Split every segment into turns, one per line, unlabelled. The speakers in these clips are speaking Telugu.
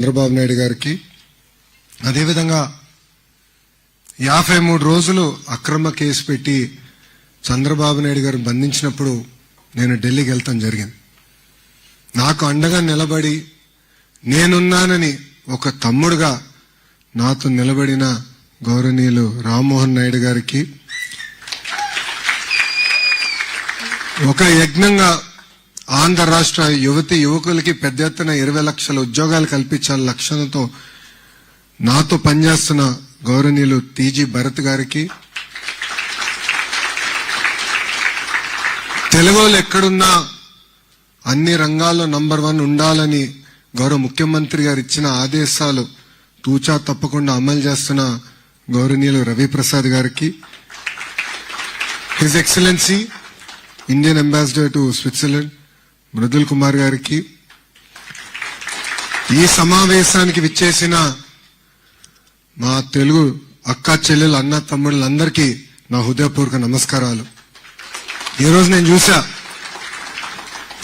చంద్రబాబు నాయుడు గారికి, అదేవిధంగా 53 రోజులు అక్రమ కేసు పెట్టి చంద్రబాబు నాయుడు గారు బంధించినప్పుడు నేను ఢిల్లీకి వెళ్తాం జరిగింది. నాకు అండగా నిలబడి నేనున్నానని ఒక తమ్ముడుగా నాతో నిలబడిన గౌరవనీయులు రామ్మోహన్ నాయుడు గారికి, ఒక యజ్ఞంగా ఆంధ్ర రాష్ట్ర యువతి యువకులకి పెద్ద ఎత్తున 20 లక్షల ఉద్యోగాలు కల్పించాల లక్ష్యంతో నాతో పనిచేస్తున్న గౌరవనీయులు టీజీ భరత్ గారికి, తెలుగు వాళ్ళు ఎక్కడున్నా అన్ని రంగాల్లో నంబర్ 1 ఉండాలని గౌరవ ముఖ్యమంత్రి గారు ఇచ్చిన ఆదేశాలు తూచా తప్పకుండా అమలు చేస్తున్న గౌరవనీయులు రవిప్రసాద్ గారికి, his excellency Indian ambassador to Switzerland Mridul Kumar గారికి, ఈ సమావేశానికి విచ్చేసిన మా తెలుగు అక్క చెల్లెలు అన్న తమ్ముళ్ళందరికీ నా హృదయపూర్వక నమస్కారాలు. ఈరోజు నేను చూసా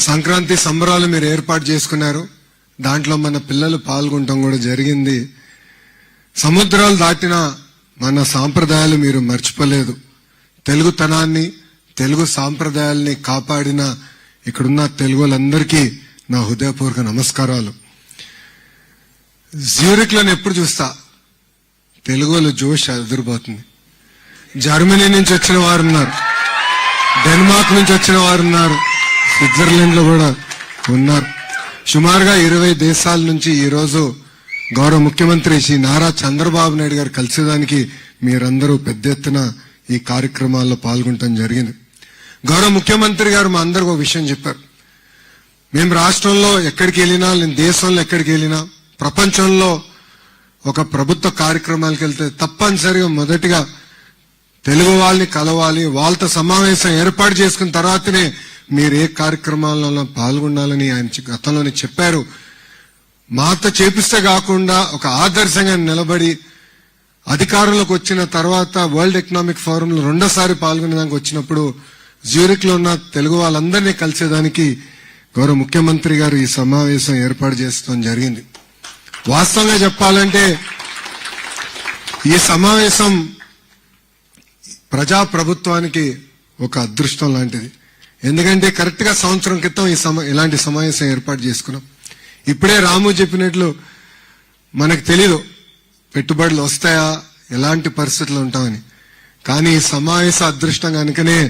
సంక్రాంతి సంబరాలు మీరు ఏర్పాటు చేసుకున్నారు, దాంట్లో మన పిల్లలు పాల్గొనడం కూడా జరిగింది. సముద్రాలు దాటిన మన సాంప్రదాయాలు మీరు మర్చిపోలేదు. తెలుగుతనాన్ని తెలుగు సాంప్రదాయాల్ని కాపాడిన ఇక్కడున్న తెలుగు వాళ్ళందరికీ నా హృదయపూర్వక నమస్కారాలు. జ్యూరిక్లను ఎప్పుడు చూస్తా తెలుగు వాళ్ళు జోష్ ఎదురుపోతుంది. జర్మనీ నుంచి వచ్చిన వారు ఉన్నారు, డెన్మార్క్ నుంచి వచ్చిన వారు ఉన్నారు, స్విట్జర్లాండ్ లో కూడా ఉన్నారు. సుమారుగా 20 దేశాల నుంచి ఈరోజు గౌరవ ముఖ్యమంత్రి శ్రీ నారా చంద్రబాబు నాయుడు గారు కలిసేదానికి మీరందరూ పెద్ద ఎత్తున ఈ కార్యక్రమాల్లో పాల్గొనడం జరిగింది. గౌరవ ముఖ్యమంత్రి గారు మా అందరికి ఒక విషయం చెప్పారు. మేము రాష్ట్రంలో ఎక్కడికి వెళ్ళినా, నేను దేశంలో ఎక్కడికి వెళ్ళినా, ప్రపంచంలో ఒక ప్రభుత్వ కార్యక్రమాలకు వెళ్తే తప్పనిసరిగా మొదటిగా తెలుగు వాళ్ళని కలవాలి, వాళ్ళతో సమావేశం ఏర్పాటు చేసుకున్న తర్వాతనే మీరు ఏ కార్యక్రమాలలో పాల్గొనాలని ఆయన గతంలోనే చెప్పారు. మాతో చేపిస్తే కాకుండా ఒక ఆదర్శంగా నిలబడి అధికారంలోకి వచ్చిన తర్వాత వరల్డ్ ఎకనామిక్ ఫోరంలో రెండోసారి పాల్గొనేదానికి వచ్చినప్పుడు జ్యూరిక్ లో ఉన్న తెలుగు వాళ్ళందరినీ కలిసేదానికి గౌరవ ముఖ్యమంత్రి గారు ఈ సమావేశం ఏర్పాటు చేస్తాం జరిగింది. వాస్తవంగా చెప్పాలంటే ఈ సమావేశం ప్రజాప్రభుత్వానికి ఒక అదృష్టం లాంటిది. ఎందుకంటే కరెక్ట్ గా సంవత్సరం క్రితం ఇలాంటి సమావేశం ఏర్పాటు చేసుకున్నాం. ఇప్పుడే రాము చెప్పినట్లు మనకు తెలీదు పెట్టుబడులు వస్తాయా, ఎలాంటి పరిస్థితులు ఉంటామని. కానీ ఈ సమావేశ అదృష్టం కనుకనే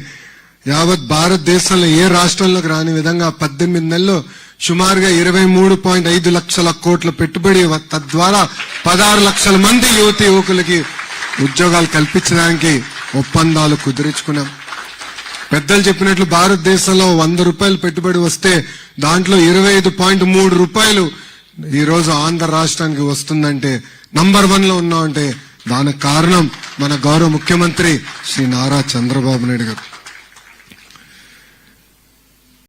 యావత్ భారతదేశంలో ఏ రాష్ట్రంలోకి రాని విధంగా 18 నెలల్లో సుమారుగా 23.5 లక్షల కోట్ల పెట్టుబడి, తద్వారా 16 లక్షల మంది యువతి యువకులకి ఉద్యోగాలు కల్పించడానికి ఒప్పందాలు కుదుర్చుకున్నాం. పెద్దలు చెప్పినట్లు భారతదేశంలో 100 రూపాయలు పెట్టుబడి వస్తే దాంట్లో 25.3 రూపాయలు ఈరోజు ఆంధ్ర రాష్ట్రానికి వస్తుందంటే, నంబర్ 1 లో ఉన్నామంటే దానికి కారణం మన గౌరవ ముఖ్యమంత్రి శ్రీ నారా చంద్రబాబు నాయుడు గారు.